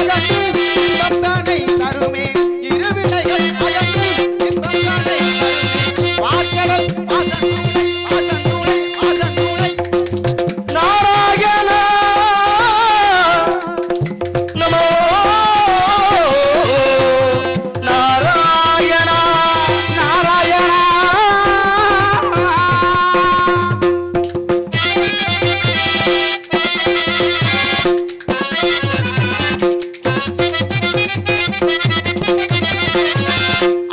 அகன்று இன்பம் தானே தருமே இருவினைகள் அகன்று இன்பம் தானே தருமே வாசகல் வாசனூலை வாசனூலை வாசனூலை நாராயணா நமோ நாராயணா நாராயணா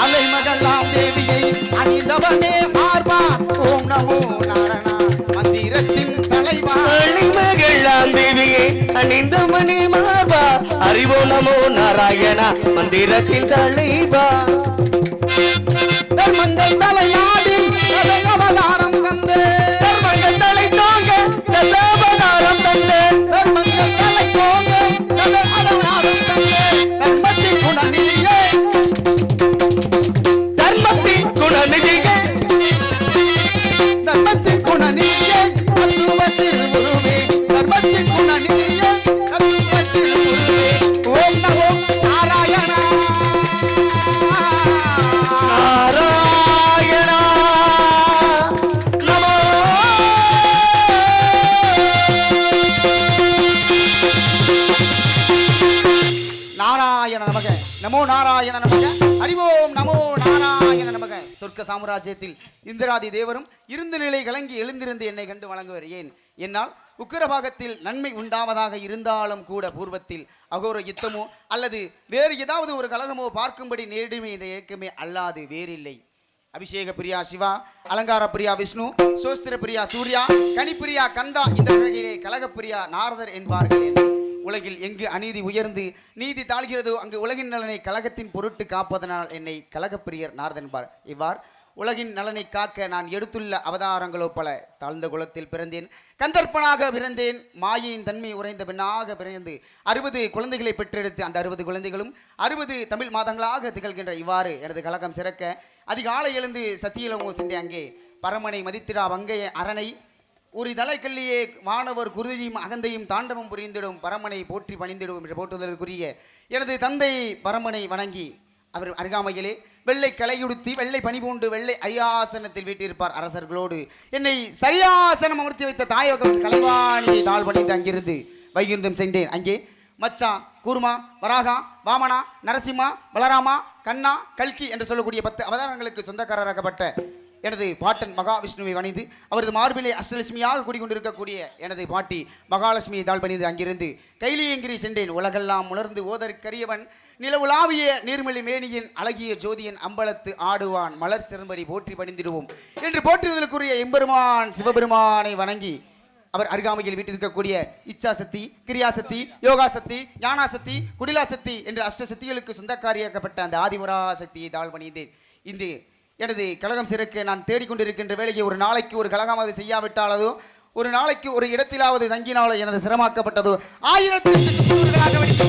அலை மகளாம் தேவியை அணிந்தவனே மார்பா ஓம் நமோ நாரணா மந்திரத்தின் தலைவா மகளாம் தேவியே அணிந்தவனே மார்பா அறிவோ நமோ நாராயணா மந்திரத்தின் தலைவா தர்மங்கள் தலையாடி அவதாரம் தந்தே தர்மங்கள் தலை தோங்க தசாவதாரம் தந்தே தர்மங்கள் தலை தோங்க அவதாரம் தந்தே தர்மத்தின் குணநிதியே தர்மத்தின் குணநிதியே தர்மத்தின் குணநிதியே தத்துவ திருவுருவே தர்மத்தின் குணநிதியே தத்துவ திருவுருவே ஓம் நமோ நாராயணா நாராயணா நமோ நாராயண நமக நமோ நாராயண நமக அறிவோம் நமோ நாராயண நமக சொர்க்க சாம்ராஜ்யத்தில் இந்திராதி தேவரும் இருந்த நிலை கலங்கி எழுந்திருந்து என்னை கண்டு வழங்குவர் ஏன் என்னால் உக்கிரபாகத்தில் நன்மை உண்டாவதாக இருந்தாலும் கூட பூர்வத்தில் அகோர யுத்தமோ அல்லது வேறு ஏதாவது ஒரு கலகமோ பார்க்கும்படி நேரிடுமே என்ற இயக்கமே அல்லாது வேறில்லை அபிஷேக பிரியா சிவா அலங்கார பிரியா விஷ்ணு சோஸ்திர பிரியா சூர்யா கனிப்பிரியா கந்தா இந்த வகையிலே கலகப்பிரியா நாரதர் என்பார்கள் என்று உலகில் எங்கு அநீதி உயர்ந்து நீதி தாழ்கிறதோ அங்கு உலகின் நலனை கலகத்தின் பொருட்டு காப்பதனால் என்னை கலகப்பிரியர் நாரதன் என்பார் இவ்வாறு உலகின் நலனை காக்க நான் எடுத்துள்ள அவதாரங்களோ பல தாழ்ந்த குலத்தில் பிறந்தேன் கந்தர்ப்பனாக பிறந்தேன் மாயின் தன்மை உறைந்த பெண்ணாக பிறந்து 60 குழந்தைகளை பெற்றெடுத்து அந்த 60 குழந்தைகளும் 60 தமிழ் மாதங்களாக திகழ்கின்ற இவ்வாறு எனது கலகம் சிறக்க அதிகாலை எழுந்து சத்தியலமோ சென்று அங்கே பரமனை மதித்திடா வங்கைய அரணை ஒரு தலைக்கல்லியே மாணவர் குருதியும் அகந்தையும் தாண்டவம் புரிந்திடும் பரமனை போற்றி பணிந்திடும் என்று போற்றுதலுக்குரிய எனது தந்தை பரமனை வணங்கி அவர் அருகாமையிலே வெள்ளை கலையுடுத்தி வெள்ளை பணிபூண்டு வெள்ளை அரியாசனத்தில் வீட்டிருப்பார் அரசர்களோடு என்னை சரியாசனம் அமர்த்தி வைத்த தாயகம் கலைவாணியை தாழ் பணிந்து அங்கிருந்து வைகுந்தம் சென்றேன் அங்கே மச்சா கூர்மா வராகா வாமனா நரசிம்மா பலராமா கண்ணா கல்கி என்று சொல்லக்கூடிய 10 அவதாரங்களுக்கு சொந்தக்காரராகப்பட்ட எனது பாட்டன் மகாவிஷ்ணுவை வணிந்து அவரது மார்பிலே அஷ்டலட்சுமியாக கூடிக்கொண்டிருக்கக்கூடிய எனது பாட்டி மகாலட்சுமியை தாழ் பணிந்து அங்கிருந்து கைலியங்கிரி சென்றேன் உலகெல்லாம் உணர்ந்து ஓதற்கரியவன் நிலவுலாவிய நீர்மலி மேனியின் அழகிய ஜோதியன் அம்பலத்து ஆடுவான் மலர் சிறம்படி போற்றி பணிந்திடுவோம் என்று போற்றுதலுக்குரிய எம்பெருமான் சிவபெருமானை வணங்கி அவர் அருகாமையில் வீட்டிருக்கக்கூடிய இச்சாசக்தி கிரியாசக்தி யோகாசக்தி ஞானாசக்தி குடிலாசக்தி என்று அஷ்டசக்திகளுக்கு சொந்தக்காரியாக்கப்பட்ட அந்த ஆதிபராசக்தியை தாழ் பணிந்தேன் இந்த எனது கலகம் சிறக்க நான் தேடிக்கொண்டிருக்கின்ற வேலையை ஒரு நாளைக்கு ஒரு கலகமாவது செய்யாவிட்டாலதோ ஒரு நாளைக்கு ஒரு இடத்திலாவது தங்கினாலோ எனது சிரமாக்கப்பட்டதோ 1000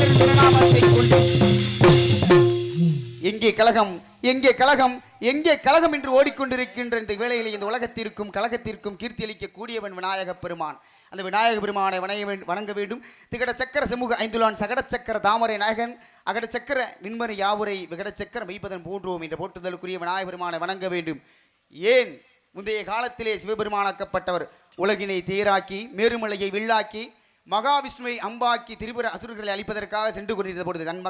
எங்கே கலகம் எங்கே கலகம் எங்கே கலகம் என்று ஓடிக்கொண்டிருக்கின்ற இந்த வேளையில் இந்த உலகத்திற்கும் கலகத்திற்கும் கீர்த்தி அளிக்க கூடியவன் விநாயக பெருமான் அந்த விநாயக பெருமானை வணங்க வேண்டும் திகட சக்கர சமூக ஐந்துலான் சகட சக்கர தாமரை நாயகன் அகட சக்கர நின்மறை யாவுரை விகட சக்கர மெய்ப்பதன் போன்றோம் என்ற போற்றுதலுக்குரிய விநாயக பெருமானை வணங்க வேண்டும் ஏன் முந்தைய காலத்திலே சிவபெருமானாக்கப்பட்டவர் உலகினை தேராக்கி மேருமலையை வில்லாக்கி மகாவிஷ்ணுவை அம்பாக்கி திரிபுர அசுரர்களை அழிப்பதற்காக சென்று கொண்டிருந்த பொழுது தன்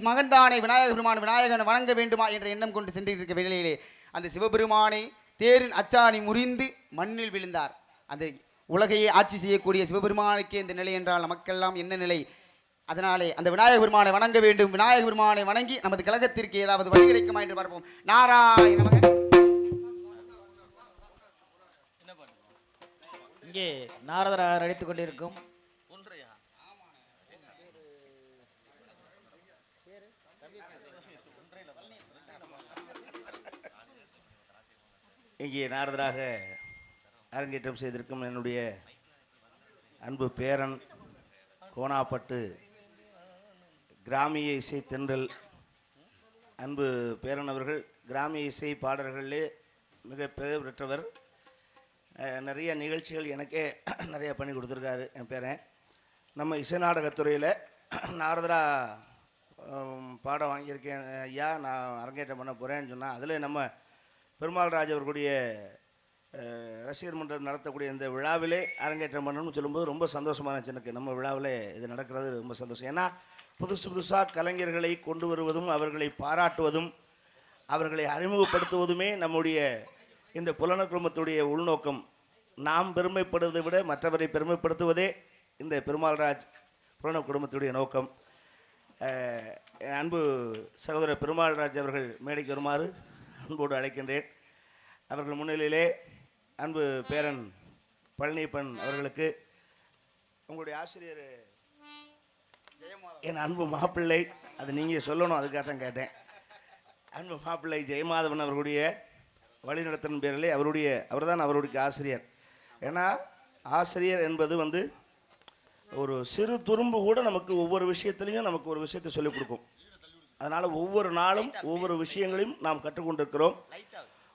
மகன்தானே விநாயக பெருமான் விநாயகனை வணங்க வேண்டுமா என்ற எண்ணம் கொண்டு சென்றிருக்க வேளையிலே அந்த சிவபெருமானை தேரின் அச்சாணி முறிந்து மண்ணில் விழுந்தார் அந்த உலகையே ஆட்சி செய்யக்கூடிய சிவபெருமானுக்கே இந்த நிலை என்றால் நமக்கெல்லாம் என்ன நிலை அதனாலே அந்த விநாயக பெருமானை வணங்க வேண்டும் விநாயக பெருமானை வணங்கி நமது கழகத்திற்கு ஏதாவது வழி கிடைக்குமா என்று பார்ப்போம் நாராயண நமக இங்கே நாரதராக நடித்துக் கொண்டிருக்கும் இங்கே நாரதராக அரங்கேற்றம் செய்திருக்கும் என்னுடைய அன்பு பேரன் கோனாப்பட்டு கிராமிய இசை தென்றல் அன்பு பேரன் அவர்கள் கிராமிய இசை பாடல்களிலே மிக பெயர் பெற்றவர். நிறைய நிகழ்ச்சிகள் எனக்கே நிறைய பண்ணி கொடுத்துருக்காரு என் பேரன். நம்ம இசை நாடகத்துறையில் நாரதரா பாடம் வாங்கியிருக்கேன் ஐயா, நான் அரங்கேற்றம் பண்ண போகிறேன்னு சொன்னால், அதில் நம்ம பெருமாள் ராஜ் அவர்களுடைய ரசிகர் மன்றம் நடத்தக்கூடிய இந்த விழாவிலே அரங்கேற்றம் பண்ணணும்னு சொல்லும்போது ரொம்ப சந்தோஷமாக இருந்துச்சு எனக்கு. நம்ம விழாவில் இது நடக்கிறது ரொம்ப சந்தோஷம். ஏன்னா புதுசாக கலைஞர்களை கொண்டு வருவதும் அவர்களை பாராட்டுவதும் அவர்களை அறிமுகப்படுத்துவதுமே நம்முடைய இந்த புலனர் குழுமத்துடைய உள்நோக்கம். நாம் பெருமைப்படுவதை விட மற்றவரை பெருமைப்படுத்துவதே இந்த பெருமாள் ராஜ் புலனர் குடும்பத்துடைய நோக்கம். அன்பு சகோதரர் பெருமாள் ராஜ் அவர்கள் மேடைக்கு வருமாறு அன்போடு அழைக்கின்றேன். அவர்கள் முன்னிலையிலே அன்பு பேரன் பழனியப்பன் அவர்களுக்கு உங்களுடைய ஆசிரியர் என் அன்பு மாப்பிள்ளை, அது நீங்கள் சொல்லணும், அதுக்காக தான் கேட்டேன். அன்பு மாப்பிள்ளை ஜெயமாதவன் அவர்களுடைய வழிநடத்தின் பேரிலே அவர்தான் அவருடைய ஆசிரியர். ஏன்னா ஆசிரியர் என்பது ஒரு சிறு துரும்பு கூட நமக்கு ஒவ்வொரு விஷயத்துலையும் நமக்கு ஒரு விஷயத்தை சொல்லிக் கொடுக்கும். அதனால் ஒவ்வொரு நாளும் ஒவ்வொரு விஷயங்களையும் நாம் கற்றுக்கொண்டிருக்கிறோம்.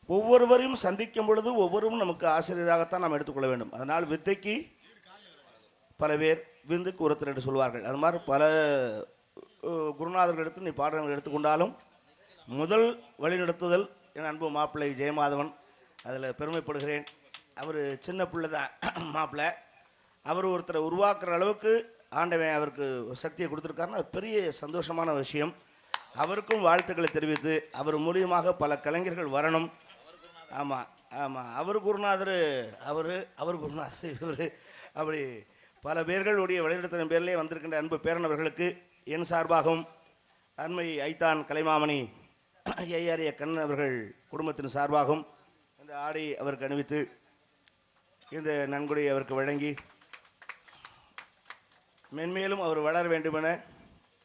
ஒவ்வொருவரையும் சந்திக்கும் பொழுது ஒவ்வொருவரும் நமக்கு ஆசிரியராகத்தான் நாம் எடுத்துக்கொள்ள வேண்டும். அதனால் வித்தைக்கு பல பேர், விந்துக்கு ஒருத்தர் என்று சொல்வார்கள். அது மாதிரி பல குருநாதர்கள் எடுத்து நீ பாடங்கள் எடுத்துக்கொண்டாலும் முதல் வழிநடத்துதல் என் அன்பு மாப்பிள்ளை ஜெயமாதவன். அதில் பெருமைப்படுகிறேன். அவர் சின்ன பிள்ளை தான் மாப்பிள்ளை. அவர் ஒருத்தரை உருவாக்குற அளவுக்கு ஆண்டவன் அவருக்கு சக்தியை கொடுத்துருக்காருன்னா அது பெரிய சந்தோஷமான விஷயம். அவருக்கும் வாழ்த்துக்களை தெரிவித்து அவர் மூலியமாக பல கலைஞர்கள் வரணும். ஆமாம் ஆமாம், அவர் குருநாதர், அவர் குருநாதர், இவர், அப்படி பல பேர்களுடைய வழிநடத்தின பேரிலே வந்திருக்கின்ற அன்பு பேரனவர்களுக்கு என் சார்பாகவும் அண்மை ஐத்தான் கலைமாமணி ஐயாரிய கண்ணன் அவர்கள் குடும்பத்தின் சார்பாகவும் இந்த ஆடை அவருக்கு அணிவித்து இந்த நன்கொடை அவருக்கு வழங்கி மென்மேலும் அவர் வளர வேண்டுமென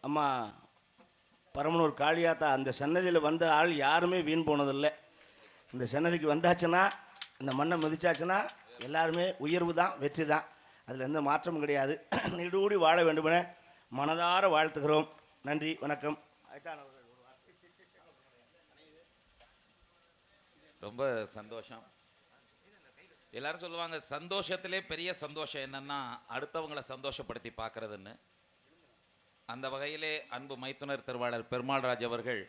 அம்மா பரமனூர் காளியாத்தா அந்த சன்னதியில் வந்த ஆள் யாருமே வீண் போனதில்லை. இந்த சன்னதிக்கு வந்தாச்சுன்னா, இந்த மண்ணை மதிச்சாச்சுன்னா எல்லாருமே உயர்வு தான், வெற்றி தான். அதில் எந்த மாற்றமும் கிடையாது. நீடூடி வாழ வேண்டுமென மனதார வாழ்த்துகிறோம். நன்றி, வணக்கம். ரொம்ப சந்தோஷம். எல்லாரும் சொல்லுவாங்க சந்தோஷத்திலே பெரிய சந்தோஷம் என்னன்னா அடுத்தவங்களை சந்தோஷப்படுத்தி பார்க்கறதுன்னு. அந்த வகையிலே அன்பு மைத்துனர் திருவாளர் பெருமாள் ராஜ் அவர்கள்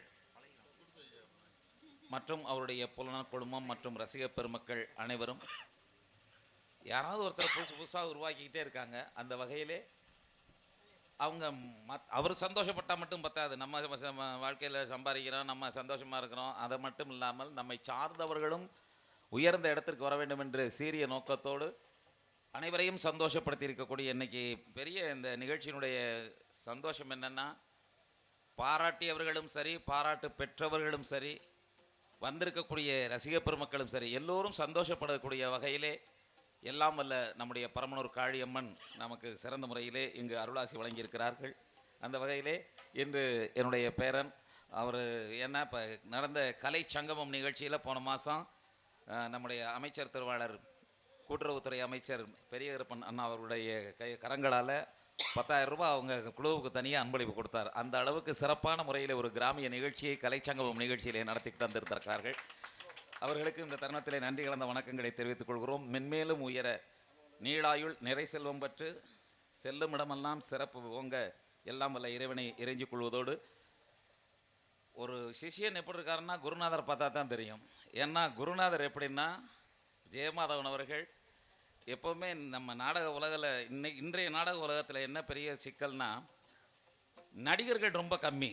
மற்றும் அவருடைய புலனர் குழுமம் மற்றும் ரசிகர் பெருமக்கள் அனைவரும் யாராவது ஒருத்தர் புதுசாக உருவாக்கிக்கிட்டே இருக்காங்க. அந்த வகையிலே அவங்க அவர் சந்தோஷப்பட்டால் மட்டும் பத்தாது. நம்ம வாழ்க்கையில் சம்பாதிக்கிறோம், நம்ம சந்தோஷமாக இருக்கிறோம், அதை மட்டும் இல்லாமல் நம்மை சார்ந்தவர்களும் உயர்ந்த இடத்திற்கு வர வேண்டும் என்று சீரிய நோக்கத்தோடு அனைவரையும் சந்தோஷப்படுத்தி இருக்கக்கூடிய இன்னைக்கு பெரிய இந்த நிகழ்ச்சியினுடைய சந்தோஷம் என்னென்னா, பாராட்டியவர்களும் சரி, பாராட்டு பெற்றவர்களும் சரி, வந்திருக்கக்கூடிய ரசிக பெருமக்களும் சரி, எல்லோரும் சந்தோஷப்படக்கூடிய வகையிலே எல்லாம் வல்ல நம்முடைய பரமனூர் காளியம்மன் நமக்கு சிறந்த முறையிலே இங்கு அருளாசி வழங்கியிருக்கிறார்கள். அந்த வகையிலே இன்று என்னுடைய பேரன் அவர் என்ன இப்போ நடந்த கலை சங்கமம் நிகழ்ச்சியில் போன மாதம் நம்முடைய அமைச்சர் திருவாளர் கூட்டுறவுத்துறை அமைச்சர் பெரியகருப்பன் அண்ணா அவருடைய கரங்களால் 10,000 ரூபாய் அவங்க குழுவுக்கு தனியாக அன்பளிப்பு கொடுத்தார். அந்த அளவுக்கு சிறப்பான முறையில் ஒரு கிராமிய நிகழ்ச்சியை கலைச்சங்கமம் நிகழ்ச்சியிலே நடத்தி தந்திருக்கிறார்கள். அவர்களுக்கு இந்த தருணத்திலே நன்றி கலந்த வணக்கங்களை தெரிவித்துக் கொள்கிறோம். மென்மேலும் உயர நீளாயுள் நிறை செல்வம் பற்று செல்லும் இடமெல்லாம் சிறப்பு ஓங்க எல்லாம் வல்ல இறைவனை இறைஞ்சிக் கொள்வதோடு, ஒரு சிஷியன் எப்படி இருக்காருன்னா குருநாதர் பார்த்தா தான் தெரியும். ஏன்னா குருநாதர் எப்படின்னா ஜெயமாதவன் அவர்கள் எப்போவுமே நம்ம நாடக உலகில் இன்றைய நாடக உலகத்தில் என்ன பெரிய சிக்கல்னா நடிகர்கள் ரொம்ப கம்மி.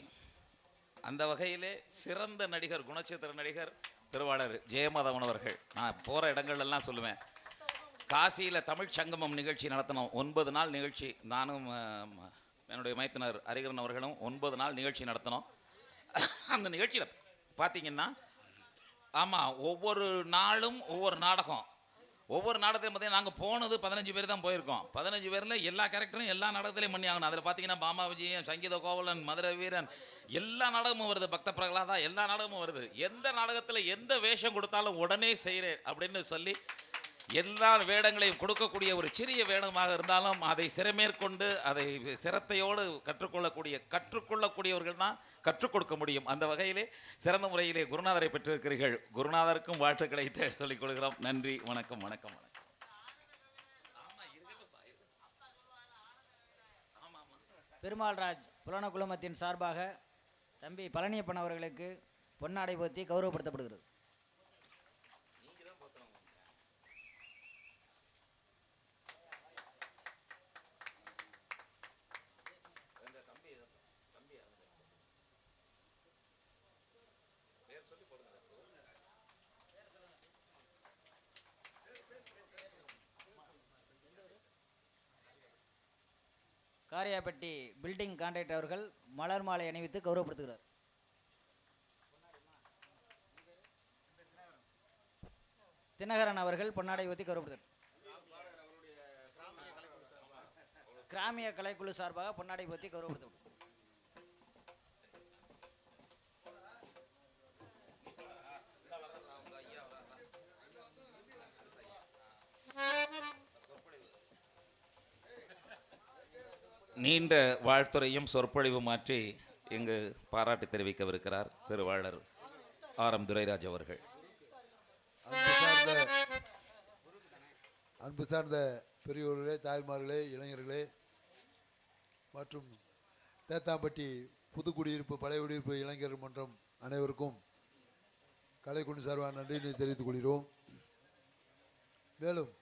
அந்த வகையிலே சிறந்த நடிகர், குணச்சித்திர நடிகர் திருவாளர் ஜெயமாதவன் அவர்கள். நான் போகிற இடங்கள்லாம் சொல்லுவேன், காசியில் தமிழ் சங்கமம் நிகழ்ச்சி நடத்தினோம். 9 நாள் நிகழ்ச்சி. நானும் என்னுடைய மைத்துனர் ஹரிகரன் அவர்களும் 9 நாள் நிகழ்ச்சி நடத்தினோம். அந்த நிகழ்ச்சியில் பார்த்தீங்கன்னா, ஆமாம், ஒவ்வொரு நாளும் ஒவ்வொரு நாடகம். ஒவ்வொரு நாடகத்தையும் பார்த்தீங்கன்னா நாங்கள் போனது 15 பேர் தான் போயிருக்கோம். 15 பேரில் எல்லா கேரக்டரும் எல்லா நாடகத்திலையும் பண்ணி ஆகணும். அதில் பார்த்தீங்கன்னா பாமா விஜயன், சங்கீத கோவலன், மதுரை வீரன், எல்லா நாடகமும் வருது. பக்த பிரகலாதா, எல்லா நாடகமும் வருது. எந்த நாடகத்தில் எந்த வேஷம் கொடுத்தாலும் உடனே செய்கிறேன் அப்படின்னு சொல்லி எல்லா வேடங்களையும் கொடுக்கக்கூடிய ஒரு சிறிய வேடமாக இருந்தாலும் அதை சிறமேற்கொண்டு அதை சிரத்தையோடு கற்றுக்கொள்ளக்கூடியவர்கள் தான் கற்றுக் கொடுக்க முடியும். அந்த வகையிலே சிறந்த முறையிலே குருநாதரை பெற்றிருக்கிறீர்கள். குருநாதருக்கும் வாழ்த்துக்களை சொல்லிக் கொள்கிறோம். நன்றி, வணக்கம், வணக்கம், வணக்கம். பெருமாள்ராஜ் புலன குழுமத்தின் சார்பாக தம்பி பழனியப்பன் அவர்களுக்கு பொன்னாடை போர்த்தி கௌரவப்படுத்தப்படுகிறது. காரியாப்பட்டி பில்டிங் கான்ட்ராக்டர் அவர்கள் மலர் மாலை அணிவித்து கௌரவப்படுத்துகிறார். தினகரன் அவர்கள் பொன்னாடை ஊற்றி கௌரவப்படுத்துகிறார். கிராமிய கலைக்குழு சார்பாக பொன்னாடை ஊற்றி கௌரவப்படுத்துகிறார். நீண்ட வாழ்த்துறையும் சொற்பொழிவு மாற்றி இங்கு பாராட்டு தெரிவிக்கவிருக்கிறார் திருவாளர் ஆர்.எம். துரைராஜ் அவர்கள். அன்பு சார்ந்த பெரியோர்களே, தாய்மார்களே, இளைஞர்களே மற்றும் தேத்தாம்பட்டி புதுக்குடியிருப்பு பழைய குடியிருப்பு இளைஞர் மன்றம் அனைவருக்கும் கலைக்குழு சார்பாக நன்றியை தெரிவித்துக் கொள்கிறோம். மேலும்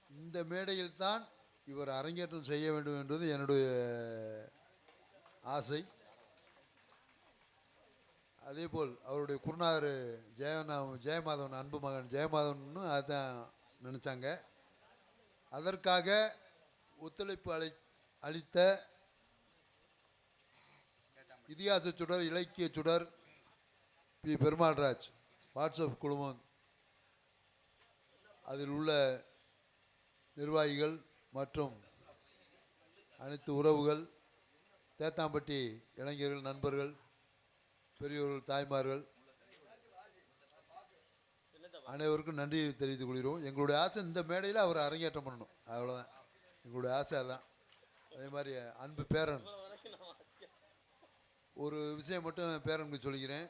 இந்த மேடையில் தான் இவர் அரங்கேற்றம் செய்ய வேண்டும் என்பது என்னுடைய ஆசை. அதேபோல் அவருடைய குருநாதர் ஜெயமாதவன் அன்பு மகன் ஜெயமாதவன் அதுதான் நினச்சாங்க. அதற்காக ஒத்துழைப்பு அளித்த இதிகாச சுடர், இலக்கிய சுடர் பி. பெருமாள்ராஜ் வாட்ஸ்அப் குழுமம், அதில் உள்ள நிர்வாகிகள் மற்றும் அனைத்து உறவுகள், தேத்தாம்பட்டி இளைஞர்கள், நண்பர்கள், பெரியோர்கள், தாய்மார்கள் அனைவருக்கும் நன்றி தெரிவித்துக் கொள்கிறோம். எங்களுடைய ஆசை இந்த மேடையில் அவர் அரங்கேற்றம் பண்ணணும், அவ்வளோதான் எங்களுடைய ஆசை. அதுதான். அதே மாதிரி அன்பு பேரன், ஒரு விஷயம் மட்டும் பேரனுக்கு சொல்லிக்கிறேன்.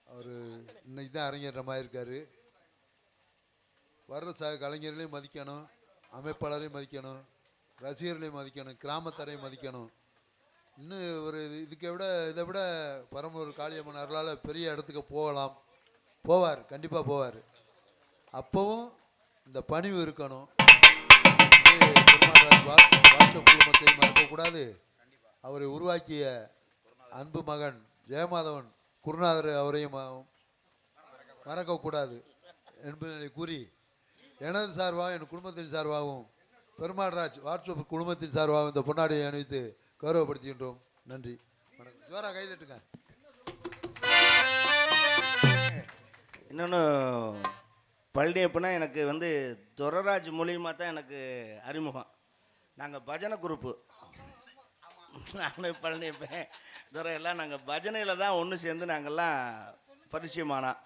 அவர் இன்னைக்கு தான் அரங்கேற்றமாக இருக்கார். வர்ற கலைஞர்களையும் மதிக்கணும், அமைப்பாளரையும் மதிக்கணும், ரசிகர்களையும் மதிக்கணும், கிராமத்தரையும் மதிக்கணும். இன்னும் ஒரு இதை விட பரமூர் காளியம்மன் அருளால் பெரிய இடத்துக்கு போவார், கண்டிப்பாக போவார். அப்போவும் இந்த பணிவு இருக்கணும். வாட்ஸ்அப் குழுமத்தை மறக்கக்கூடாது. அவரை உருவாக்கிய அன்பு மகன் ஜெயமாதவன் குருநாதர் அவரையும் மறக்கக்கூடாது என்பதை கூறி, எனது சார்பாக என் குடும்பத்தின் சார்பாகவும் பெருமாள்ராஜ் வாட்ஸ்அப் குழுமத்தின் சார்பாகவும் இந்த பொன்னாடியை அணிவித்து கௌரவப்படுத்துகின்றோம். நன்றி, வணக்கம். ஜோரா கைதட்டுங்க. இன்னொன்று பழனியப்பனா எனக்கு துரைராஜ் மூலியமாக தான் எனக்கு அறிமுகம். நாங்கள் பஜனை குரூப்பு, நான் பழனியப்பன் துரையெல்லாம் நாங்கள் பஜனையில் தான் ஒன்று சேர்ந்து நாங்கள்லாம் பரிச்சயமானோம்.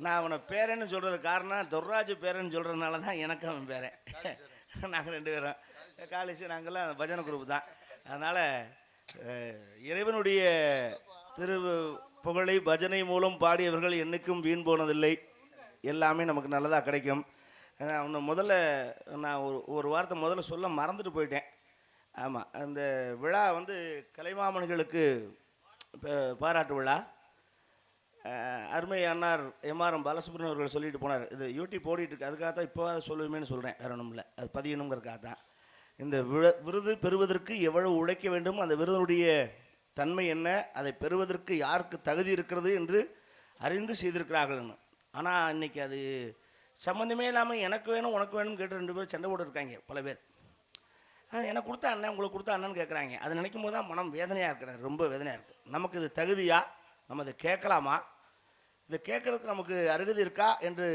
நான் அவனை பேரன்னு சொல்கிறது காரணம் துரைராஜ் பேரன்னு சொல்கிறதுனால தான் எனக்கு அவன் பேரன். நாங்கள் 2 பேரும் காலேஜ், நாங்கள்லாம் பஜனை குரூப் தான். அதனால் இறைவனுடைய திரு புகழை பஜனை மூலம் பாடியவர்கள் என்றைக்கும் வீண் போனதில்லை. எல்லாமே நமக்கு நல்லதாக கிடைக்கும். அவனை முதல்ல நான் ஒரு வார்த்தை முதல்ல சொல்ல மறந்துட்டு போயிட்டேன். ஆமாம், அந்த விழா கலைமாமணிகளுக்கு பாராட்டு விழா. அருமை அண்ணார் எம்ஆர்எம் பாலசுப்ரமணியம் அவர்கள் சொல்லிட்டு போனார். இது யூடியூப் ஓடிட்டுருக்கு, அதுக்காக தான் இப்போ அதை சொல்லுவேன்னு சொல்கிறேன், வேற ஒன்றும் இல்லை. அது பதியணுங்கிறதுக்காக தான். இந்த விருது பெறுவதற்கு எவ்வளவு உழைக்க வேண்டும், அந்த விருதுடைய தன்மை என்ன, அதை பெறுவதற்கு யாருக்கு தகுதி இருக்கிறது என்று அறிந்து செய்திருக்கிறார்கள்னு. ஆனால் இன்றைக்கி அது சம்மந்தமே இல்லாமல் எனக்கு வேணும் உனக்கு வேணும்னு கேட்டு 2 பேர் சண்டை போட்டு இருக்காங்க பல பேர். எனக்கு கொடுத்தா அண்ணன், உங்களுக்கு கொடுத்தா அண்ணன்னு கேட்குறாங்க. அதை நினைக்கும் போது தான் மனம் வேதனையாக இருக்கிறது, ரொம்ப வேதனையாக இருக்குது. நமக்கு இது தகுதியா, நம்ம இதை கேட்கலாமா, இதை கேட்கறதுக்கு நமக்கு அருகதை இருக்கா என்று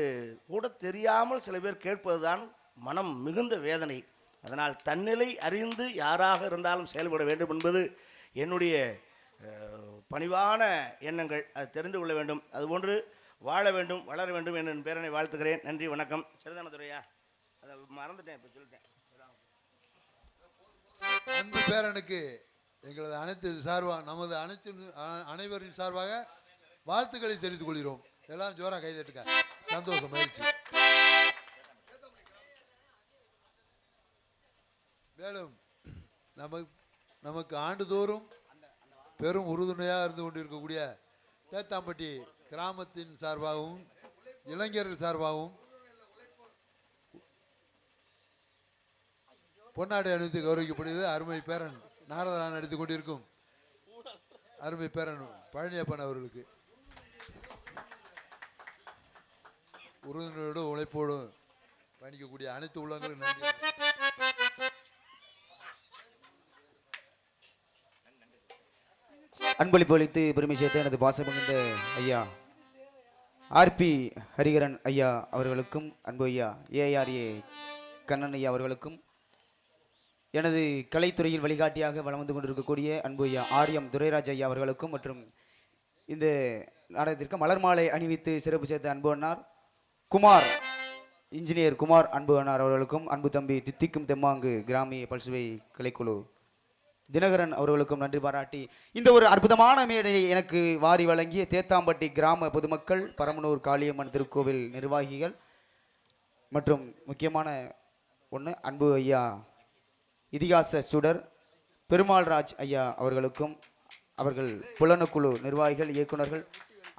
கூட தெரியாமல் சில பேர் கேட்பது தான் மனம் மிகுந்த வேதனை. அதனால் தன்னிலை அறிந்து யாராக இருந்தாலும் செயல்பட வேண்டும் என்பது என்னுடைய பணிவான எண்ணங்கள். அது தெரிந்து கொள்ள வேண்டும், அதுபோன்று வாழ வேண்டும், வளர வேண்டும் என்ற பேரனை வாழ்த்துக்கிறேன். நன்றி, வணக்கம். சரிதான துரையா? அதை மறந்துட்டேன், இப்போ சொல்லிட்டேன். அன்பு பேரனுக்கு எங்களது அனைத்து சார்பாக, நமது அனைவரின் சார்பாக வாழ்த்துக்களை தெரிவித்துக் கொள்கிறோம். எல்லாரும் ஜோரா கைதட்டுங்க. சந்தோஷம், மகிழ்ச்சி. மேலும் நமக்கு ஆண்டுதோறும் பெரும் உறுதுணையாக இருந்து கொண்டிருக்கக்கூடிய தேத்தாம்பட்டி கிராமத்தின் சார்பாகவும் இளைஞர்கள் சார்பாகவும் பொன்னாடை அணிவித்து கௌரவிக்கப்படுகிறது. அருமை பேரன் நாரதரான் நடித்துக் கொண்டிருக்கும் அருமை பேரன் பழனியப்பன் அவர்களுக்கு உறுதுணையோடு உழைப்போடும் பயணிக்கக்கூடிய அனைத்து உள்ளங்களும் நன்றி. அன்பளிப்பு அளித்து பெருமை சேர்த்த எனது பாசமிகுந்த ஐயா ஆர்பி ஹரிகரன் ஐயா அவர்களுக்கும், அன்பு ஐயா ஏஆர்ஏ கண்ணன் ஐயா அவர்களுக்கும், எனது கலைத்துறையில் வழிகாட்டியாக வலம் வந்து கொண்டிருக்கக்கூடிய அன்பு ஐயா ஆர்எம் துரைராஜ் ஐயா அவர்களுக்கும், மற்றும் இந்த நாடகத்திற்கு மலர் மாலை அணிவித்து சிறப்பு சேர்த்த அன்பு அண்ணார் குமார் இன்ஜினியர் குமார் அன்பு அண்ணார் அவர்களுக்கும், அன்பு தம்பி தித்திக்கும் தெம்மாங்கு கிராமிய பல்சுவை கலைக்குழு தினகரன் அவர்களுக்கும் நன்றி பாராட்டி இந்த ஒரு அற்புதமான மேடையை எனக்கு வாரி வழங்கிய தேத்தாம்பட்டி கிராம பொதுமக்கள், பரமனூர் காளியம்மன் திருக்கோவில் நிர்வாகிகள் மற்றும் முக்கியமான ஒன்று அன்பு ஐயா இதிகாச சுடர் பெருமாள்ராஜ் ஐயா அவர்களுக்கும், அவர்கள் புலனக்குழு நிர்வாகிகள் இயக்குநர்கள்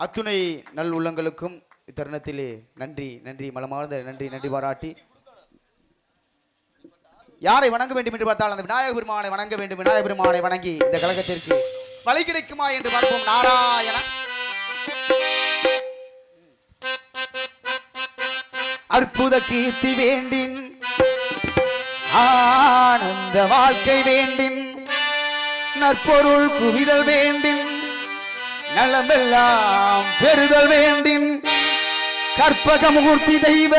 அத்துணை நல் உள்ளங்களுக்கும் இத்தருணத்திலே நன்றி நன்றி மனமார்ந்த நன்றி பாராட்டி யாரை வணங்க வேண்டும் என்று பார்த்தால் அந்த விநாயக பெருமானை வணங்க வேண்டும். விநாயக பெருமானை வணங்கி இந்த கழகத்திற்கு வழி கிடைக்குமா என்று பார்ப்போம். நாராயண அற்புத கீர்த்தி வேண்டின், ஆனந்த வாழ்க்கை வேண்டின், நற்பொருள் குவிதல் வேண்டின், நலமெல்லாம் பெறுதல் வேண்டின், கற்பக முகூர்த்தி தெய்வ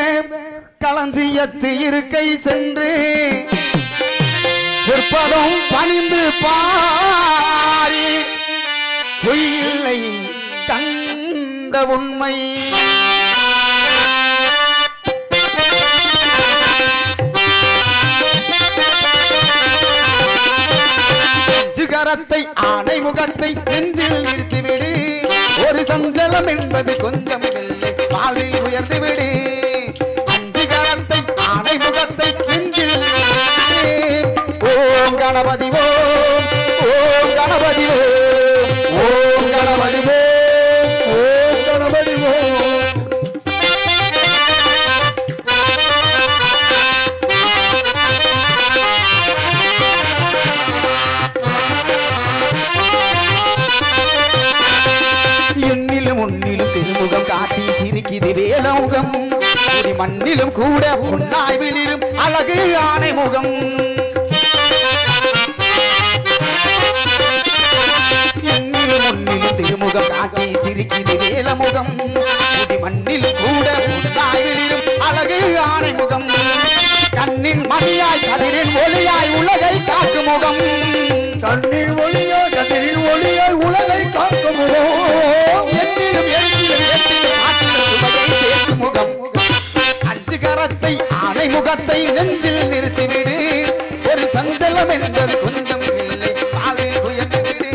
களஞ்சியத்து இருக்கை சென்று பிற்பதம் பணிந்து பாரி பொய்யில்லை கண்ட உண்மை கரத்தை ஆணை முகத்தை நெஞ்சில் நிறுத்திவிடு, ஒரு சஞ்சலம் என்பது கொஞ்சம் இல்லை வாழ்வில் உயர்ந்துவிடு. அஞ்சு கரத்தை ஆணை முகத்தை நெஞ்சில் ஓம் கணபதி ஓம், ஓம் கணபதி ஓம், ஓம் கணபதி ஓம், ஓம் கணபதி ஓம். திருமுகம் காட்டி சிரிக்குது வேலமுகம், மண்ணிலும் கூட உன்னாய் விளிரும் அழகு ஆணை முகம். என்னிலும் முன்னிலும் திருமுகம் காட்டி சிரிக்குது வேலமுகம், மண்ணிலும் கூட உன்னாய் விளிரும் அழகு ஆணை முகம். கண்ணின் மணியாய் கதிரின் ஒளியாய் உலகை காக்கும் முகம், கண்ணின் ஒளியாய் கதிரின் ஒளியாய் உலகை காக்கும் முகம். என்னிலும் எழுத்திலும் ஏற்றிலும் ஆற்றிலும் சுவையை சேர்க்கும் முகம். அஞ்சு கரத்தை ஆணை முகத்தை நெஞ்சில் நிறுத்திவிடு, ஒரு சஞ்சலம் என்பது கொஞ்சம் இல்லை வாழ்வில் உயர்ந்துவிடு.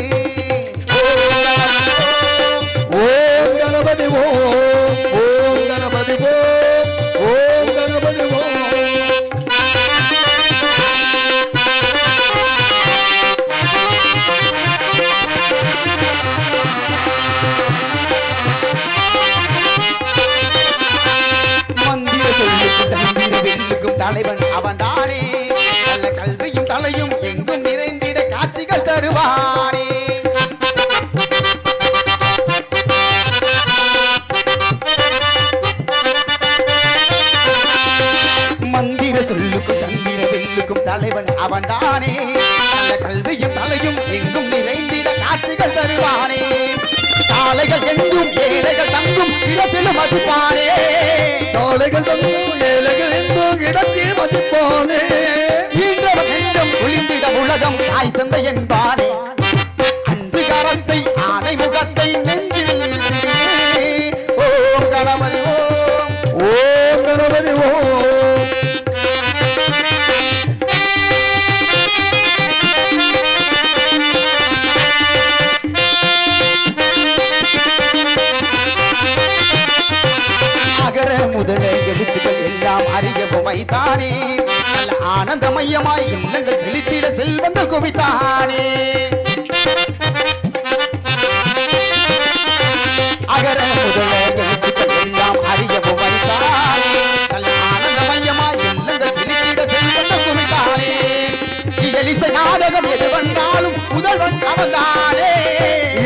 ஓம் கணபதி ஓம், ஓம் கணபதி ஓம், ஓம் கணபதி ஓம். தலைவன் அவன் தானே, நல்ல கல்வியும் தலையும் எங்கும் நிறைந்திட காட்சிகள் தருவானே. மந்திர சொல்லுக்கும் தந்திர வெல்லுக்கும் தலைவன் அவன் தானே, நல்ல கல்வியும் தலையும் எங்கும் நிறைந்திட காட்சிகள் தருவானே. சாலைகள் எங்கும் ஏழைகள் தங்கும் இடத்திலும் மதிப்பானே, சாலைகள் தங்கும் ஏழைகள் எங்கும் இடத்தில் மதிப்பானே. ஈன்றவன் நெஞ்சம் குளிர்ந்திட உலகம் தாய் தந்தை என்பானே. அஞ்சு கரத்தை ஆணை முகத்தை நெஞ்சில் நிறுத்தினே. ஓம் கணபதி ஓம், ஓம் கணபதி ஓம். முதல எழுத்துக்கள் எல்லாம் அறியவும் வைத்தானே, நல்ல ஆனந்தமயமாய் இல்லங்கள் செலுத்திட செல்வங்கள் குவித்தானே அகர முதல எழுத்துக்கள் எல்லாம் அறியவும் வைத்தானே ஆனந்தமயமாய் இல்லங்கள் செலுத்திட செல்வங்கள் குவித்தானே இயலிசை நாடகம் எது வந்தாலும் முதல்வன் அவன்தானே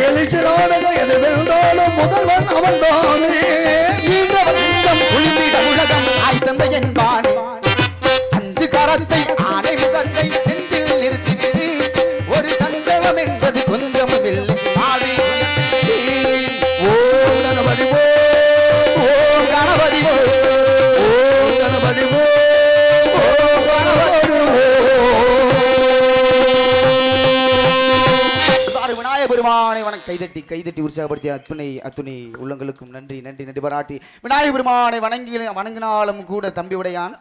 எழுச்சி நாடகம் எது வென்றாலும் முதல்வன் அவன்தானே குளிர்ந்திட உலகம் ஆய் தந்த என்பானே அஞ்சு கரத்தை ஆனை முகத்தை நெஞ்சில் நிறுத்திவிடு ஒரு சந்தேகம் என்பது கொஞ்சம் இல்லை ஓம் கணபதி ஓம் கணபதி ஓம் கணபதி விநாயக பெருமானை வணக்கம் கைதட்டி உற்சாகப்படுத்திய அத்துணை உள்ளங்களுக்கும் நன்றி நன்றி நன்றி பாராட்டி விநாயக பெருமானை வணங்கினாலும் கூட தம்பி உடையான்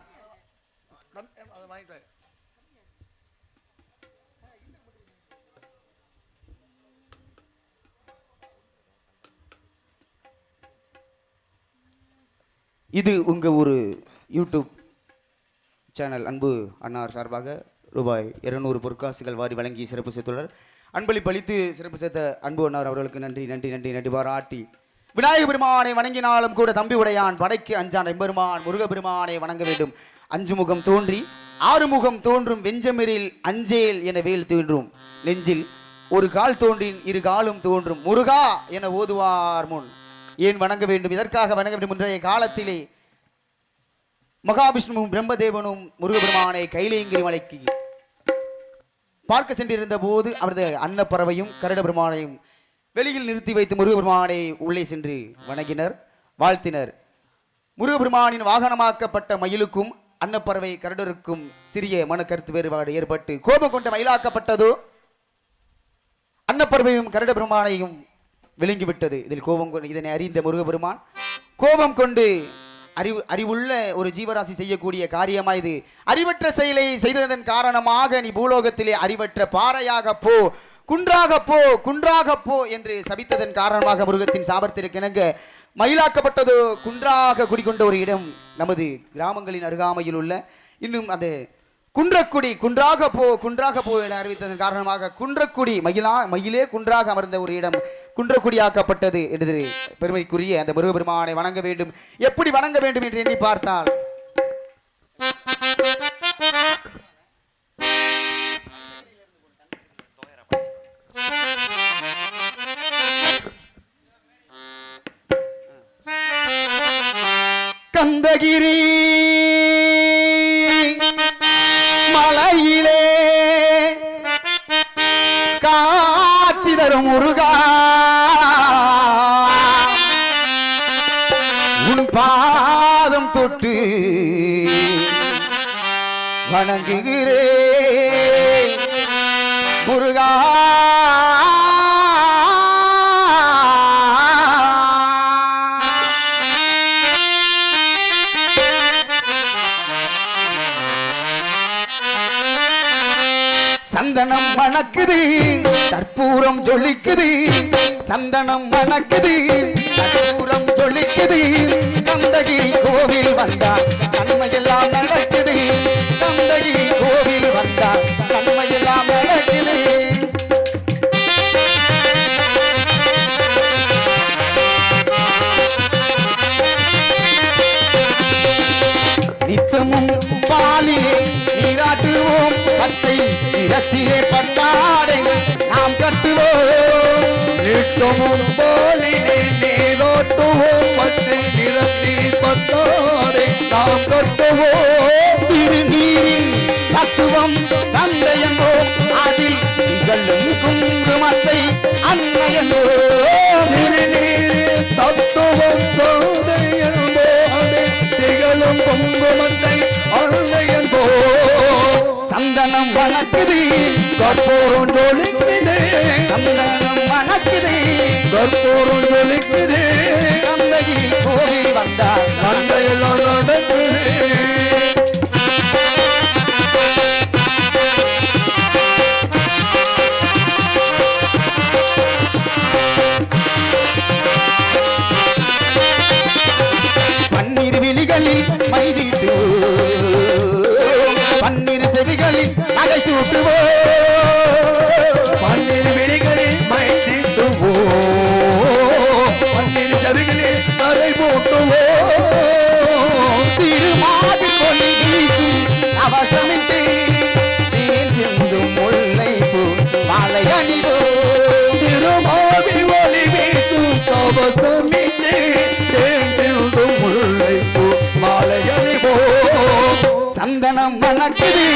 இது உங்க ஒரு யூடியூப் சேனல் அன்பு அன்னார் சார்பாக ரூபாய் 200 பொற்காசுகள் வாரி வழங்கி சிறப்பு சேர்த்துள்ளார். அன்பளிப்பளித்து சிறப்பு சேர்த்த அன்பு அன்னார் அவர்களுக்கு நன்றி நன்றி நன்றி நன்றி பாராட்டி விநாயக பெருமானை வணங்கினாலும் கூட தம்பி உடையான் படைக்கு அஞ்சான் எம்பெருமான் முருகப்பெருமானை வணங்க வேண்டும். 5 முகம் தோன்றி 6 முகம் தோன்றும் வெஞ்சமிரில் அஞ்சேல் என வேல் தோன்றும் நெஞ்சில் ஒரு கால் தோன்றின் 2 காலும் தோன்றும் முருகா என ஓதுவார் முன் ஏன் வணங்க வேண்டும் இதற்காக வணங்க வேண்டும். இன்றைய காலத்திலே மகாவிஷ்ணுவும் பிரம்மதேவனும் முருகப்பெருமானை கைலேங்கிரி மலைக்கு பார்க்க சென்றிருந்த போது அவரது அன்னப்பறவையும் கருட பெருமானையும் வெளியில் நிறுத்தி வைத்து முருகப்பெருமானை உள்ளே சென்று வணங்கினர் வாழ்த்தினர். முருகப்பெருமானின் வாகனமாக்கப்பட்ட மயிலுக்கும் அன்னப்பறவை கருடருக்கும் சிறிய மனக்கருத்து வேறுபாடு ஏற்பட்டு கோபம் கொண்ட மயிலாக்கப்பட்டதோ அன்னப்பறவையும் கருட பெருமானையும் விளங்கிவிட்டது. இதில் கோபம் கொண்டு இதனை அறிந்த முருகப்பெருமான் கோபம் கொண்டு அறிவுள்ள ஒரு ஜீவராசி செய்யக்கூடிய காரியமா இது அறிவற்ற செயலை செய்ததன் காரணமாக நீ பூலோகத்திலே அறிவற்ற பாறையாக போ குன்றாக போ என்று சபித்ததன் காரணமாக முருகத்தின் சாபத்திற்கு இணங்க மயிலாக்கப்பட்டதோ குன்றாக குடிகொண்ட ஒரு இடம் நமது கிராமங்களின் அருகாமையில் உள்ள இன்னும் அந்த குன்றக்குடி குன்றாக போ என அறிவித்ததன் காரணமாக குன்றக்குடி மயிலே குன்றாக அமர்ந்த ஒரு இடம் குன்றக்குடியாக்கப்பட்டது என்று பெருமைக்குரிய அந்த முருகப்பெருமானை வணங்க வேண்டும். எப்படி வணங்க வேண்டும் என்று எண்ணி பார்த்தால் கந்தகிரி மலையிலே காட்சி தரும் முருகா உன் பாதம் தொட்டு வணங்குகிறேன் முருகா. சந்தனம் மணக்குது கற்பூரம் ஜொலிக்குது சந்தனம் மணக்குது கற்பூரம் ஜொலிக்குது கந்தகிரி கோவில் வந்தார் நன்மையெல்லாம் நடக்குது கந்தகிரி கோவில் வந்தார் நன்மையெல்லாம் நடக்குது. நித்தமும் பாலிலே நீராட்டுவோம் பச்சை நிறத்திலே பட்டாடைகள் நாம் கட்டுவோம் நித்தமும் பாலிலே நீராட்டுவோம் பச்சை நிறத்தில் பட்டாடை நாம் கட்டுவோம் திருநீரின் தத்துவம் தந்தையன்போம் அதில் திகழும் குங்குமத்தை அன்னையன்போம் திருநீரில் தத்துவம் தந்தையன்போம் திகழும் குங்குமத்தை அன்னையன்போ சந்தனம் வணக்குது கற்பூரம் ஜொலிக்குது சந்தனம் வணக்குது கற்பூரம் ஜொலிக்குது கந்தகிரி கோவில் வந்தார் மண்டையெல்லாம் நடக்குது. பன்னீர் விழிகளில் மைதிட்டு பன்னீர் சூட்டுவோம் பன்னீர் விழிகளில் மை தீட்டுவோம் பன்னீர் சருகிலில் அறை போட்டுவோம் திருமாதி கொடி வீசி அவசமிட்டு தேன் சிந்தும் முல்லை பூ மாலை அணிவோம் திருமாவி ஒளி வீசும் கவசமிட்டு தேர்ந்தும் முல்லை பூ மாலை அணிவோம் சந்தனம் மணக்குது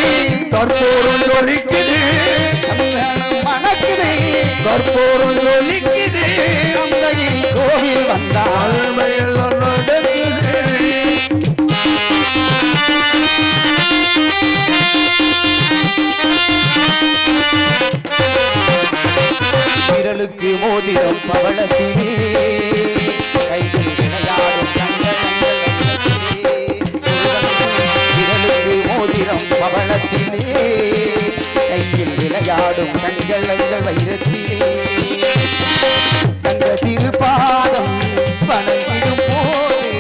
கற்பூரம் ஜொலிக்குது சந்தனம் மணக்குது கற்பூரம் ஜொலிக்குது தந்தையின் கோவில் வந்தால் ஆழ்மையெல்லாம் நடக்குது விரலுக்கு மோதிரம் பவளத்திலே கையில் விளையாடும் கண்களத்திலே. விரலுக்கு மோதிரம் பவளத்திலே கையில் விளையாடும் கண்கள் வைரத்திலே தங்க திருப்பாதம் வணங்கிடும் போதே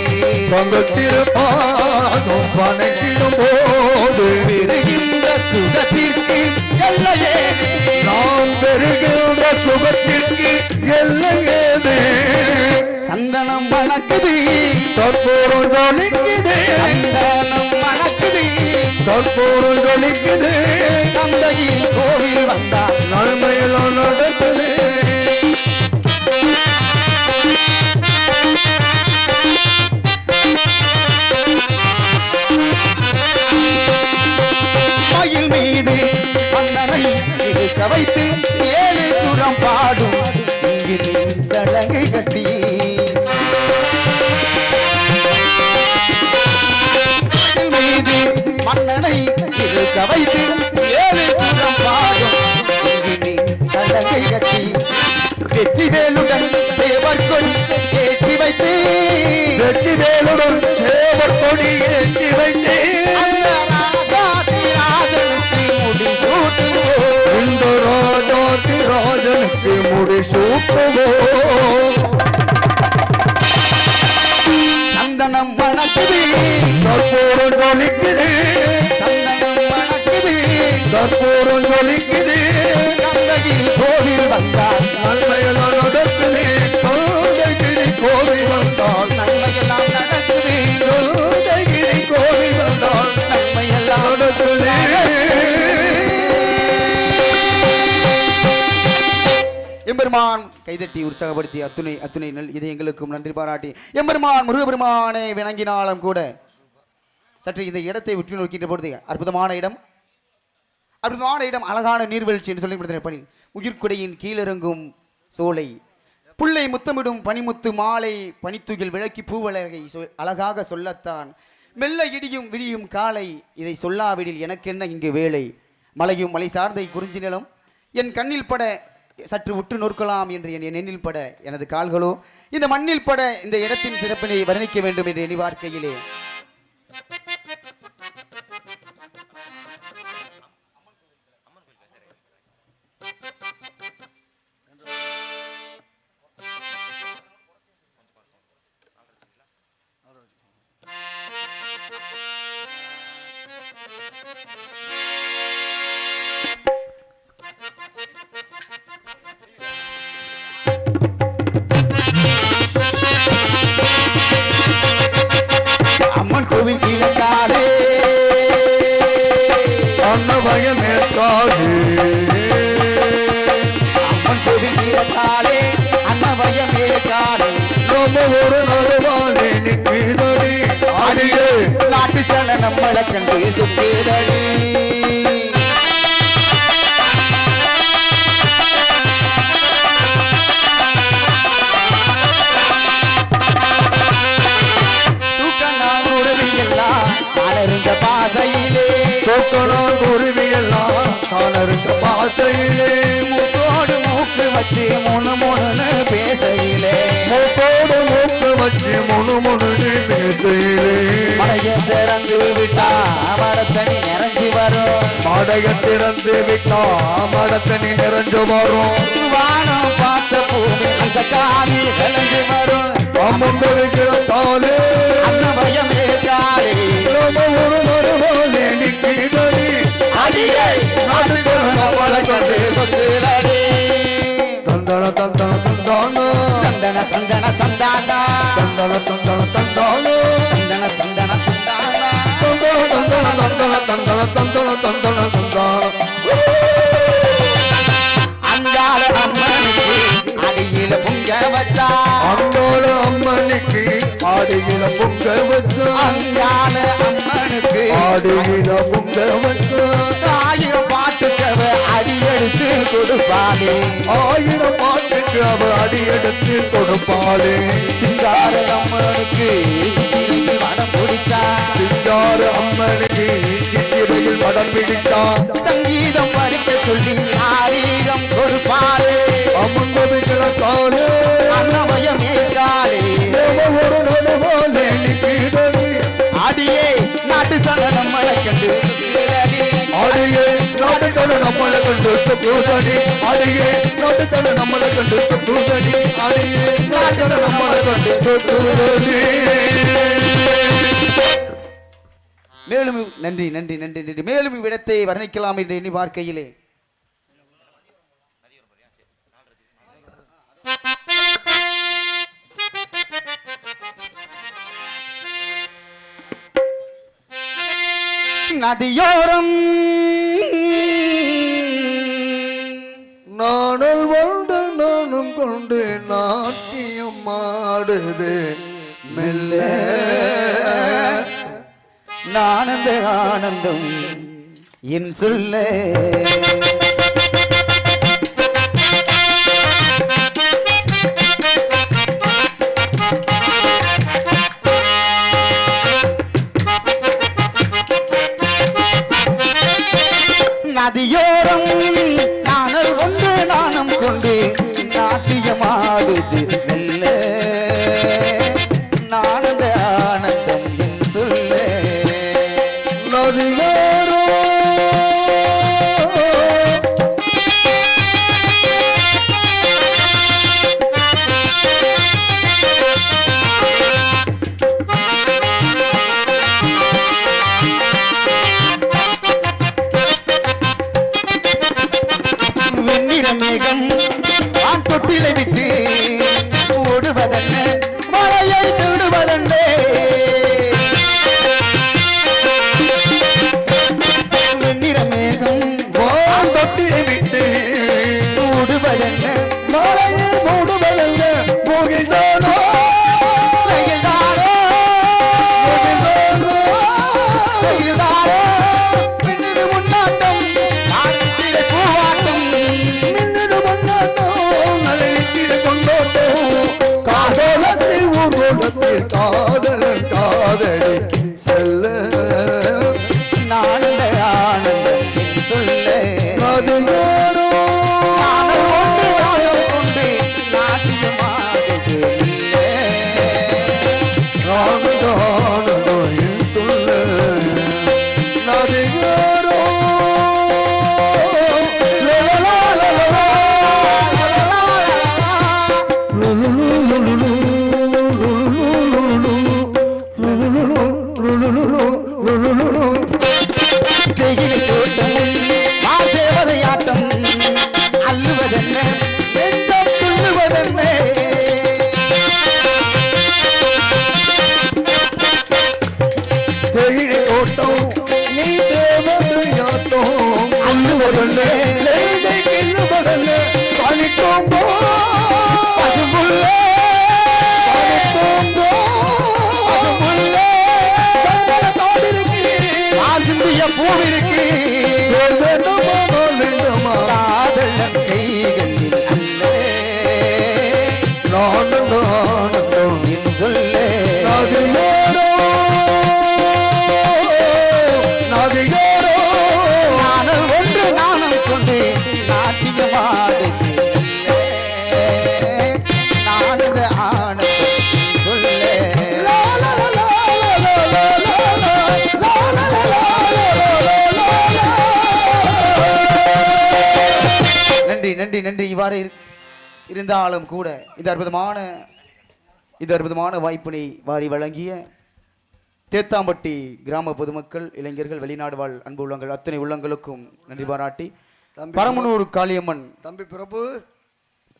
பங்கத்திருப்பாதும் வணங்கிடும் போது பெறுகின்ற சுகத்திற்கு எல்லையே நாம் பெறுகின்ற சுகத்திற்கு எல்லையேது சந்தனம் மணக்குது கற்பூரம் ஜொலிக்குது சந்தனம் மணக்குது கற்பூரம் ஜொலிக்குது தந்தையின் கோவில் வந்தார் நன்மையெல்லாம் நடக்குது மயில் மீது மன்னனை இருக்க வைத்து 7 சுரம் பாடும் இங்கிரு சடங்கு கட்டி மயில் மீது மன்னனை இருக்க வைத்து 7 சுரம் பாடும் இங்கிரு சடங்கு கட்டி வெற்றி வேலுடன் சேவற்கொள் ஏற்றி வைத்து வெற்றி வேலுடன் சேவர் கொடி ஏற்றி வைத்தே அந்த ராஜாதிராஜனுக்கு முடி சூட்டுவோம் இந்த ராஜாதி ராஜனுக்கு முடி சூட்டுவோம் சந்தனம் மணக்குது கற்பூரம் ஜொலிக்குது சந்தனம் மணக்குது கற்பூரம் ஜொலிக்குது கந்தகிரி கோவில் வந்தார் நன்மையெல்லாம் நடக்குது கோதகிரி கோவில் வந்தால் நன்மையெல்லாம் நடக்குது கோதகிரி கோவில் வந்தால் நன்மையெல்லாம் நடக்குது எம்பெருமான் கைதட்டி உற்சாகப்படுத்தி அத்துணை அத்துணை நல் இதயங்களுக்கும் நன்றி பாராட்டி எம்பெருமான் முருகபெருமானை விளங்கினாலும் கூட சற்று இந்த இடத்தை உற்று நோக்கின்ற பொழுது அற்புதமான இடம் அழகான நீர்வீழ்ச்சி என்று சொல்லி பணி உயிர்குடையின் கீழிறங்கும் சோலை புள்ளை முத்தமிடும் பனிமுத்து மாலை பனித்துகில் விளக்கி பூவலகை அழகாக சொல்லத்தான் மெல்ல இடியும் விடியும் காலை இதை சொல்லாவிடில் எனக்கென்ன இங்கு வேலை மலையும் மலை சார்ந்த குறிஞ்சி நிலம் என் கண்ணில் பட சற்று உற்று நோக்கலாம் என்று என் எண்ணில் பட எனது கால்களோ இந்த மண்ணில் பட இந்த இடத்தின் சிறப்பினை வர்ணிக்க வேண்டும் என்று எண்ணி பார்க்கையிலே அம்மன் கோவில் கிழக்காலே அன்னபயம் ஏற்காது அம்மன் கோவில் கிழக்காலே அன்னபயம் ஏற்காலே ரொம்ப ஒரு நடுவானே நிற்கிறடி ஆடியே நாட்டு சன நம்மளை கண்டு சுத்தேதடி காலறிந்த பாசையிலே தூக்கணும் குருவியெல்லாம் காலருக்க பாசையிலே மூக்கோடு மூக்கு வச்சு முணு முணுன்னு பேசையிலே மூக்கோடு மூக்கு வச்சு முணு முணுன்னு பேச திசையிலே மலையை திறந்து விட்டா மரத்தனி நிறைஞ்சு வரும். மடைய திறந்து விட்டா மடத்தனி நிறைஞ்சு வரும். வானம் பார்த்த பூமி சக்காமி விளைஞ்சு வரும். அம்மந்தே அன்னமயமே காலே ஒரு மறுபோலே நிற்கிறடி அடியை நாட்டு மழை கொண்டு சொத்துலடி. தந்தன தந்தன தந்தான தந்தன தந்தன தந்தாண்டா தந்தன தந்தன தந்தான தந்தன தந்தன தந்தாண்டா தந்தன தந்தன தந்தன தந்தன தந்தன தந்தான அங்காள அம்மனுக்கு அடியில பொங்க வச்சா. அந்தோட அம்மனுக்கு ஆடியில பொங்க வச்சா. அங்காள அம்மனுக்கு ஆடியில பொங்க வச்சா. 1000 பாட்டுக்கவ அடி எடுத்து கொடுப்பாளே. 1000 பாட்டுக்கு அவ அடி எடுத்து கொடுப்பாளே. சிங்கார அம்மனுக்கு சித்திரையில் வடம் பிடிச்சா. சிங்கார அம்மனுக்கு சித்திரையில் படம் பிடித்தான். சங்கீதம் பறிக்க சொல்லி சாரீரம் கொடுப்பாளே. அம்மன் கிழக்காலே அன்னமயமே காலே ஒரு நடுவோலே நிற்கிறடி. அடியே நாட்டு சரணம் மழை கண்டு அடியே நாட்டுத்தன நம்மளை கண்டு சுத்தூதடி. அடியே நாட்டுத்தன நம்மளை கண்டு சுத்தூதடி. அடியே நாட்டுத்தன நம்மளை கண்டு சுத்தூதடி. மேலும் நன்றி நன்றி நன்றி நன்றி. மேலும் இவ்விடத்தை வர்ணிக்கலாம் என்று எண்ணி பார்க்கையிலே நதியோரம் நாணல் வந்து நானும் கொண்டு நாட்டியம் ஆடுது மெல்ல. ஆனந்த ஆனந்தம் என் சொல்ல. நதியோரம் நாணல் ஒன்று நாணம் கொண்டு நாட்டியமாடுது மெல்ல. ஆனந்த ஆனந்தம் என் சொல்ல. நதியோரோ வெண்ணிற மேகம் ஆண் தொட்டிலை விட்டு ஓடுவதென்ன மழையை தொடுவதென்றே. வெண்ணிற மேகம் வான் தொட்டிலை விட்டு ஓடுவதென்ன மழையை மூடுவதல்ல போகின்றானோ ரயில்தானோ ரயில்தானோ மின்னிடு முன்னாட்டம் ஆரத்திலே பூவாட்டம். மின்னிடு வந்தாட்டோ நலையிட்டு கொண்டோட்டோ காதலத்தில் ஊர்வலத்தில் காதலன் காதலி செல்ல. ஆனந்த ஆனந்தம் என் சொல்ல. நதியோரோ நாணல் ஒன்று நாணம் கொண்டு நாட்டியமாடுது மெல்ல. ஆனந்தோ என் சொல்ல. நதியோரோ தேயிலை தோட்டம் தேவதையாட்டம் அள்ளுவதென்ன நெஞ்சம் துள்ளுவதென்ன. தேயிலை தோட்டம் நீ தேவதையாட்டம் அள்ளுவதல்ல தேயிலை கிள்ளுவதல்ல பழிக்கோம்போ பசும்புள்ளே பழிக்கோம்போ பசும்புள்ளே சந்தனத்தோடு இருக்கு ஆசிந்திய பூவிருக்கு வேண்டுமா வேண்டுமா காதலன் கைகளில் அல்ல. நானும் என் சொல்ல. நதியோரோ நதியோரோ நாணல் ஒன்று நாணம் கொண்டு நாட்டியமாடுது மெல்ல. நாணல் நன்றி நன்றி நன்றி. இவ்வாறு இருந்தாலும் கூட இந்த அற்புதமான வாய்ப்பினை வாரி வழங்கிய தேத்தாம்பட்டி கிராம பொதுமக்கள், இளைஞர்கள், வெளிநாடு வாழ் அன்பு உள்ளங்கள் அத்தனை உள்ளங்களுக்கும் நன்றி பாராட்டி, பரமனூர் காளியம்மன் தம்பி பிரபு,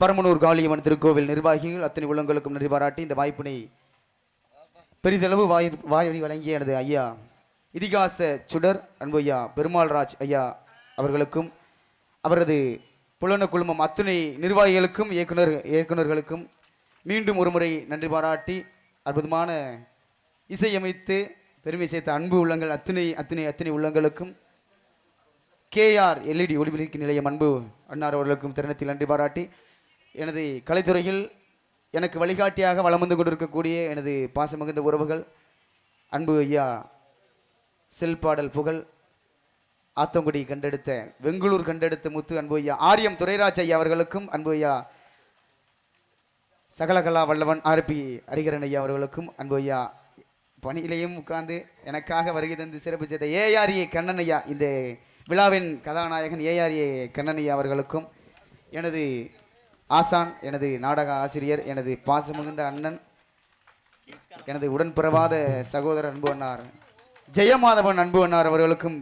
பரமனூர் காளியம்மன் திருக்கோவில் நிர்வாகிகள் அத்தனை உள்ளங்களுக்கும் நன்றி பாராட்டி இந்த வாய்ப்பினை பெரிதளவு வாரி வழங்கிய எனது ஐயா இதிகாச சுடர் அன்பு ஐயா பெருமாள் ராஜ் ஐயா அவர்களுக்கும் அவரது புலன குழுமம் அத்துணை நிர்வாகிகளுக்கும் இயக்குநர்களுக்கும் மீண்டும் ஒரு முறை நன்றி பாராட்டி, அற்புதமான இசையமைத்து பெருமை சேர்த்த அன்பு உள்ளங்கள் அத்தனை உள்ளங்களுக்கும் KR LED ஒளிபெருக்கி நிலையம் அன்பு அன்னார் அவர்களுக்கும் தருணத்தில் நன்றி பாராட்டி, எனது கலைத்துறையில் எனக்கு வழிகாட்டியாக வலம் வந்து கொண்டிருக்கக்கூடிய எனது பாசமிகுந்த உறவுகள் அன்பு ஐயா செல்பாடல் புகழ் ஆத்தங்குடி கண்டெடுத்த வெங்களூர் கண்டெடுத்த முத்து அன்பு ஐயா ஆரியம் துரைராஜ் ஐயா அவர்களுக்கும், அன்பு ஐயா சகலகலா வல்லவன் RP ஹரிகரன் ஐயா அவர்களுக்கும், அன்பு ஐயா பணியிலையும் உட்கார்ந்து எனக்காக வருகை தந்து சிறப்பு செய்த ARA கண்ணன் ஐயா, இந்த விழாவின் கதாநாயகன் ARA கண்ணன் ஐயா அவர்களுக்கும், எனது ஆசான், எனது நாடக ஆசிரியர், எனது பாசமிகுந்த அண்ணன், எனது உடன்பிறவாத சகோதரர் அன்பு அண்ணார் ஜெயமாதவன் அன்பு அண்ணார் அவர்களுக்கும்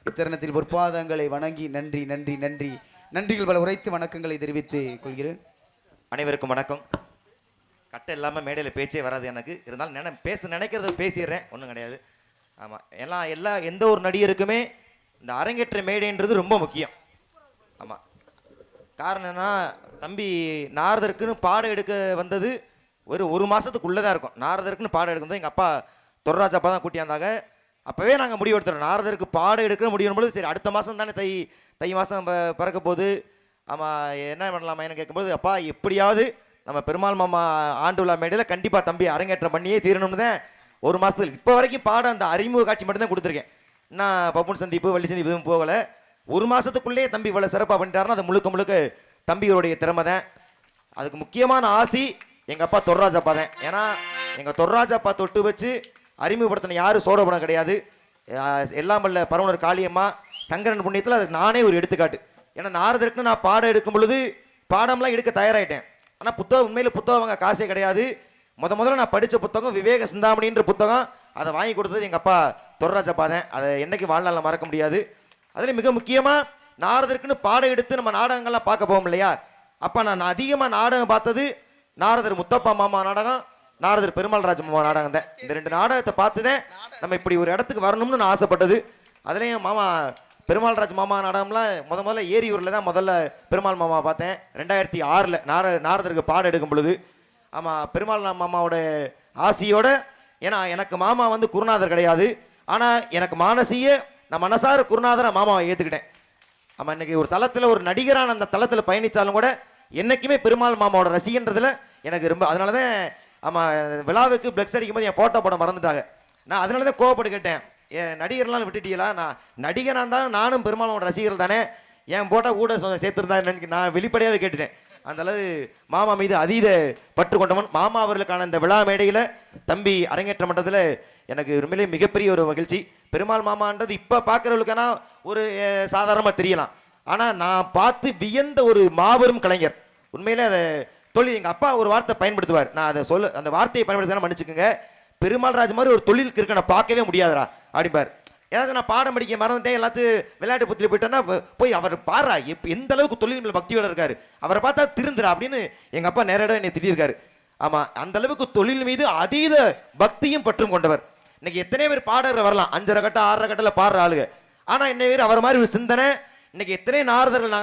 இத்தருணத்தில் பொற்பாதங்களை வணங்கி நன்றி நன்றி நன்றி நன்றிகள் பல உரைத்து வணக்கங்களை தெரிவித்துக் கொள்கிறேன். அனைவருக்கும் வணக்கம். கட்டை இல்லாமல் மேடையில் பேச்சே வராது எனக்கு. இருந்தாலும் நினைக்கிறத பேசிடுறேன், ஒன்றும் கிடையாது. ஆமாம், எந்த ஒரு நடிகருக்குமே இந்த அரங்கேற்ற மேடைன்றது ரொம்ப முக்கியம். ஆமாம், காரணம் என்ன, தம்பி நாரதருக்குன்னு பாடம் எடுக்க வந்தது ஒரு மாதத்துக்குள்ளே தான் இருக்கும். நாரதருக்குன்னு பாடம் எடுக்கும் எங்கள் அப்பா தொர்ராஜ் அப்பா தான் கூட்டியாந்தாங்க. அப்போவே நாங்கள் முடிவு எடுத்துறோம், நாரதருக்கு பாடம் எடுக்க முடியும் பொழுது சரி அடுத்த மாதம் தானே தை மாதம் பிறக்க போது, ஆமாம் என்ன பண்ணலாமா என்ன கேட்கும்போது, அப்பா எப்படியாவது நம்ம பெருமாள் மாமா ஆண்டு விழா மேடையில் கண்டிப்பாக தம்பி அரங்கேற்றம் பண்ணியே தீரணும்னு தான் ஒரு மாதத்தில் இப்போ வரைக்கும் பாடம் அந்த அறிமுக காட்சி மட்டும்தான் கொடுத்துருக்கேன். நான் பப்புன் சந்திப்பு வள்ளி சந்திப்பு எதுவும் போகலை. ஒரு மாதத்துக்குள்ளேயே தம்பி இவ்வளோ சிறப்பாக பண்ணிட்டாருன்னா அது முழுக்க தம்பியோடைய திறமை தான். அதுக்கு முக்கியமான ஆசி எங்கள் அப்பா தொர்ராஜ் அப்பா தான். ஏன்னா எங்கள் தொர்ராஜ் அப்பா தொட்டு வச்சு அறிமுகப்படுத்தின யாரும் சோழபுரம் கிடையாது. எல்லாம் வல்ல பரமனூர் காளியம்மா சங்கரன் புண்ணியத்தில் அதுக்கு நானே ஒரு எடுத்துக்காட்டு. ஏன்னா நாரதருக்குன்னு நான் பாடம் எடுக்கும் பொழுது பாடம்லாம் எடுக்க தயாராகிட்டேன். ஆனால் உண்மையில் புத்தகம் வாங்க காசே கிடையாது. முதல்ல நான் படித்த புத்தகம் விவேக சிந்தாமணின்ற புத்தகம், அதை வாங்கி கொடுத்தது எங்கள் அப்பா தொர்ராஜ் அப்பா தான். அதை என்னைக்கு வாழ்நாளில் மறக்க முடியாது. அதில் மிக முக்கியமாக நாரதருக்குன்னு பாடம் எடுத்து நம்ம நாடகங்கள்லாம் பார்க்க போவோம் இல்லையா, அப்போ நான் அதிகமாக நாடகம் பார்த்தது நாரதர் முத்தப்பா மாமா நாடகம், நாரதர் பெருமாள் ராஜ் மாமா நாடகம் தான். இந்த 2 நாடகத்தை பார்த்து தான் நம்ம இப்படி ஒரு இடத்துக்கு வரணும்னு நான் ஆசைப்பட்டது. அதுலேயும் மாமா பெருமாள் ராஜ் மாமா நாடகம்லாம் முதல்ல ஏரியூரில் தான் முதல்ல பெருமாள் மாமா பார்த்தேன். 2006 நாரதருக்கு பாடம் எடுக்கும் பொழுது. ஆமாம், பெருமாள் மாமாவோட ஆசியோட, ஏன்னா எனக்கு மாமா குருநாதர் கிடையாது, ஆனால் எனக்கு மானசீக நான் மனசார குருநாதரை மாமாவை ஏற்றுக்கிட்டேன். ஆமாம், இன்றைக்கி ஒரு தளத்தில் ஒரு நடிகரான அந்த தளத்தில் பயணித்தாலும் கூட என்றைக்குமே பெருமாள் மாமாவோட ரசிகன்றதில் எனக்கு ரொம்ப, அதனால தான் ஆமாம் விழாவுக்கு பிளக்ஸ் அடிக்கும் போது என் ஃபோட்டோ போட மறந்துட்டாங்க. நான் அதனால தான் கோவப்பட்டு கேட்டேன், என் நடிகர்லாம் விட்டுட்டீங்களா, நான் நடிகனாக இருந்தாலும் நானும் பெருமாளோட ரசிகர்கள் தானே, என் போட்டோ கூட சேர்த்துருந்தா என்னன்னு நான் வெளிப்படையாகவே கேட்டுட்டேன். அந்தளவு மாமா மீது அதீத பற்று கொண்டவன். மாமா அவர்களுக்கான இந்த விழா மேடையில் தம்பி அரங்கேற்ற மன்றத்தில் எனக்கு உண்மையிலே மிகப்பெரிய ஒரு மகிழ்ச்சி. பெருமாள் மாமான்றது இப்போ பார்க்குறவங்களுக்கான ஒரு சாதாரணமாக தெரியலாம், ஆனால் நான் பார்த்து வியந்த ஒரு மாபெரும் கலைஞர். உண்மையிலே அதை தொழில் எங்கள் அப்பா ஒரு வார்த்தை பயன்படுத்துவார், நான் அதை அந்த வார்த்தையை பயன்படுத்தினா மன்னிச்சுக்கோங்க, பெருமாள் ராஜ் மாதிரி ஒரு தொழிலுக்கு இருக்க நான் பார்க்கவே முடியாதுரா அப்படிம்பார். ஏதாச்சும் நான் பாடம் படிக்க மறந்துட்டேன், எல்லாத்தையும் விளையாட்டு புத்தியில் போயிட்டேன்னா போய் அவர் பாரா எந்த அளவுக்கு தொழில் மேலே பக்தியோடு இருக்காரு, அவரை பார்த்தா திருந்துரா அப்படின்னு எங்கள் அப்பா நேரடியாக என்னை திட்டியிருக்காரு. ஆமாம், அந்த அளவுக்கு தொழில் மீது அதீத பக்தியும் பற்றும் கொண்டவர். இன்னைக்கு எத்தனை பேர் பாடகர் வரலாம், 5.5 கட்ட 6.5 கட்டில் பாடுற ஆளுங்க, ஆனால் என்ன பேர் அவர் மாதிரி ஒரு சிந்தனை. இன்னைக்கு எத்தனை நாரதர்கள்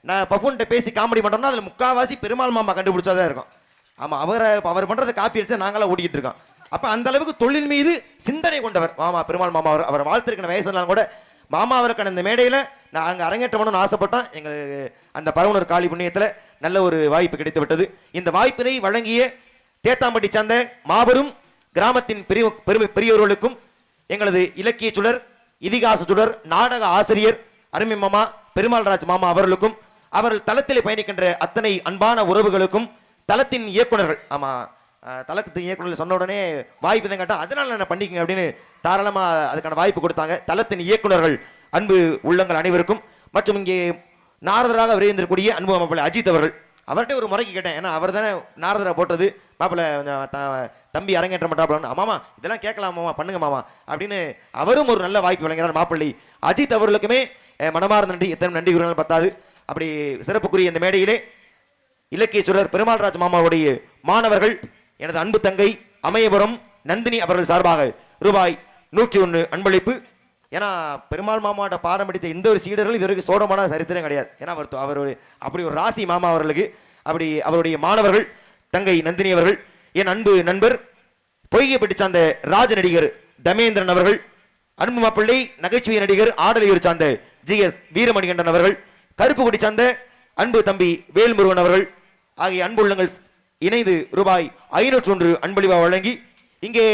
நான் பப்புன்ட்ட பேசி காமெடி பண்ணுறோம்னா அதில் முக்கால்வாசி பெருமாள் மாமா கண்டுபிடிச்சாதான் இருக்கும். ஆமாம், அவர் பண்ணுறதை காப்பி அடிச்சா நாங்களாம் ஓடிக்கிட்டு இருக்கோம். அப்போ அந்த அளவுக்கு தொழில் மீது சிந்தனை கொண்டவர் மாமா பெருமாள் மாமா. அவர் வாழ்த்திருக்கிற வயசுலாம் கூட மாமா அவருக்கான இந்த மேடையில் நான் அங்கே அரங்கேற்றணும்னு ஆசைப்பட்டோம். எங்களுக்கு அந்த பரமனூர் காளி புண்ணியத்தில் நல்ல ஒரு வாய்ப்பு கிடைத்து விட்டது. இந்த வாய்ப்பினை வழங்கிய தேத்தாம்பட்டி சார்ந்த மாபெரும் கிராமத்தின் பெரியவர்களுக்கும், எங்களது இலக்கிய சுடர், இதிகாச சுடர், நாடக ஆசிரியர் அருமை மாமா பெருமாள் ராஜ் மாமா அவர்களுக்கும், அவர்கள் தளத்திலே பயணிக்கின்ற அத்தனை அன்பான உறவுகளுக்கும், தளத்தின் இயக்குநர்கள், ஆமாம் தளத்தின் இயக்குநர்கள் சொன்ன உடனே வாய்ப்பு தான் கேட்டால் அதனால் என்ன பண்ணிக்கங்க அப்படின்னு தாராளமாக அதுக்கான வாய்ப்பு கொடுத்தாங்க. தளத்தின் இயக்குநர்கள் அன்பு உள்ளங்கள் அனைவருக்கும், மற்றும் இங்கே நாரதராக விரைந்திருக்கக்கூடிய அன்பு மாப்பிள்ளை அஜித் அவர்கள். அவர்கிட்ட ஒரு முறைக்கு கேட்டேன், ஏன்னா அவர் தானே நாரதரை போட்டது, மாப்பிள்ளை தம்பி அரங்கேற்ற மாட்டாப்லான்னு. மாமா இதெல்லாம் கேட்கலாம் மாமா, பண்ணுங்க மாமா அப்படின்னு அவரும் ஒரு நல்ல வாய்ப்பு வழங்கினார் மாப்பிள்ளை அஜித் அவர்களுக்குமே மனமார்ந்த நன்றி. எத்தனை நன்றி கூறினாலும் பத்தாது. அப்படி சிறப்புக்குரிய இந்த மேடையிலே இலக்கிய சுடர் பெருமாள்ராஜ் மாமாவுடைய மாணவர்கள் எனது அன்பு தங்கை அமயபுரம் நந்தினி அவர்கள் சார்பாக ரூபாய் 101 அன்பளிப்பு. ஏன்னா பெருமாள் மாமாவோட பாடம் படித்த இந்த ஒரு சீடர்கள் இது வரைக்கும் சோடமான சரித்திரம் கிடையாது. ஏன்னா அவர் அப்படி ஒரு ராசி மாமா அவர்களுக்கு. அப்படி அவருடைய மாணவர்கள் தங்கை நந்தினி அவர்கள், என் அன்பு நண்பர் பொய்கைப்பட்டி சார்ந்த ராஜ நடிகர் தமேந்திரன் அவர்கள், அன்பு மாப்பிள்ளை நகைச்சுவை நடிகர் ஆடலியூர் சார்ந்த GS வீரமணிகண்டன் அவர்கள், கருப்புக்குடி சார்ந்த அன்பு தம்பி வேல்முருகன் அவர்கள் ஆகிய அன்புள்ளங்கள் இணைந்து ரூபாய் 501 அன்பளிப்பாக வழங்கி இங்கே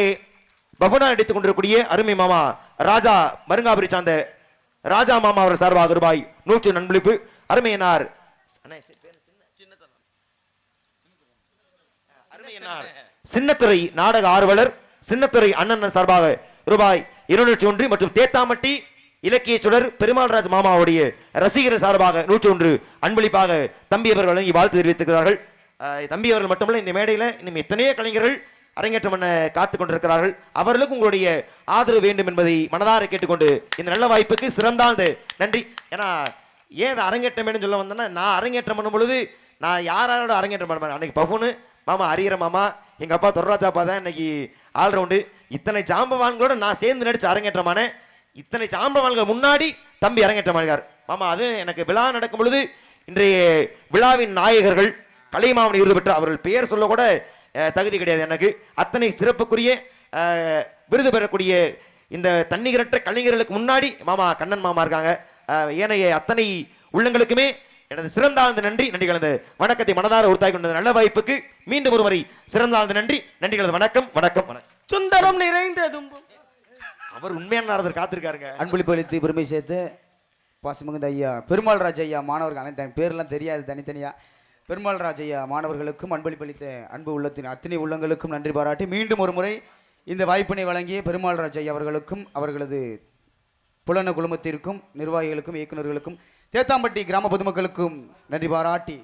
பஃபனா எடுத்துக் கொண்டிருக்கூடிய அருமை மாமா ராஜா மருங்காபுரி சார்ந்த ராஜா மாமா அவர் சார்பாக ரூபாய் 100 அன்பளிப்பு. அருமையினார் சின்னத்துறை நாடக ஆர்வலர் சின்னத்துறை அண்ணன் சார்பாக ரூபாய் 201 மற்றும் தேத்தாமட்டி இலக்கிய சுடர் பெருமாள்ராஜ் மாமாவுடைய ரசிகர் சார்பாக 101 அன்பளிப்பாக தம்பி அவர்கள் வழங்கி வாழ்த்து தெரிவித்திருக்கிறார்கள். தம்பி அவர்கள் மட்டுமல்ல, இந்த மேடையில் இன்னும் எத்தனையோ கலைஞர்கள் அரங்கேற்றம் பண்ண காத்து கொண்டிருக்கிறார்கள். அவர்களுக்கு உங்களுடைய ஆதரவு வேண்டும் என்பதை மனதார கேட்டுக்கொண்டு இந்த நல்ல வாய்ப்புக்கு சிறந்தாழ்ந்த நன்றி. ஏன்னா ஏன் அதை அரங்கேற்றம் வேணும்னு சொல்ல வந்தேன்னா, நான் அரங்கேற்றம் பண்ணும் பொழுது நான் யாரோட அரங்கேற்றம் பண்ண அன்னைக்கு பஃபூனு மாமா ஹரிஹர மாமா எங்கள் அப்பா தொர்ராஜாப்பா தான் இன்னைக்கு ஆல்ரவுண்டு. இத்தனை ஜாம்பவான்களோட நான் சேர்ந்து நடிச்சு அரங்கேற்றமான இத்தனை ஜாம்பவான்கள் முன்னாடி தம்பி அரங்கேற்றமானார் மாமா. அது எனக்கு விழா நடக்கும் பொழுது இன்றைய விழாவின் நாயகர்கள் கலைமாமணி விருது பெற்ற அவர்கள் பெயர் சொல்ல கூட தகுதி கிடையாது எனக்கு. அத்தனை சிறப்புக்குரிய விருது பெறக்கூடிய இந்த தன்னிகரற்ற கலைஞர்களுக்கு முன்னாடி மாமா கண்ணன் மாமா இருக்காங்க. ஏனைய அத்தனை உள்ளங்களுக்குமே எனது சிறந்தாழ்ந்த நன்றி கலந்த வணக்கத்தை மனதார உறுத்தாய் கொண்டது நல்ல வாய்ப்புக்கு மீண்டும் ஒரு முறை சிறந்தாழ்ந்த நன்றி கலந்த வணக்கம் வணக்கம் வணக்கம். சுந்தரம் நிறைந்ததும் அவர் உண்மையான நாரதர் காத்திருக்காருங்க. அன்பளிப்பு அளித்து பெருமை சேர்த்து பாசமிகுந்த ஐயா பெருமாள்ராஜ் ஐயா மாணவர்கள் அனைத்து பேர்லாம் தெரியாது தனித்தனியா பெருமாள்ராஜ் ஐயா மாணவர்களுக்கும் அன்பளிப்பளித்த அன்பு உள்ளத்தின் அத்தனை உள்ளங்களுக்கும் நன்றி பாராட்டி மீண்டும் ஒரு முறை இந்த வாய்ப்பினை வழங்கிய பெருமாள்ராஜ் ஐயா அவர்களுக்கும் அவர்களது புலன குழுமத்திற்கும் நிர்வாகிகளுக்கும் இயக்குநர்களுக்கும் தேத்தாம்பட்டி கிராம பொதுமக்களுக்கும் நன்றி பாராட்டி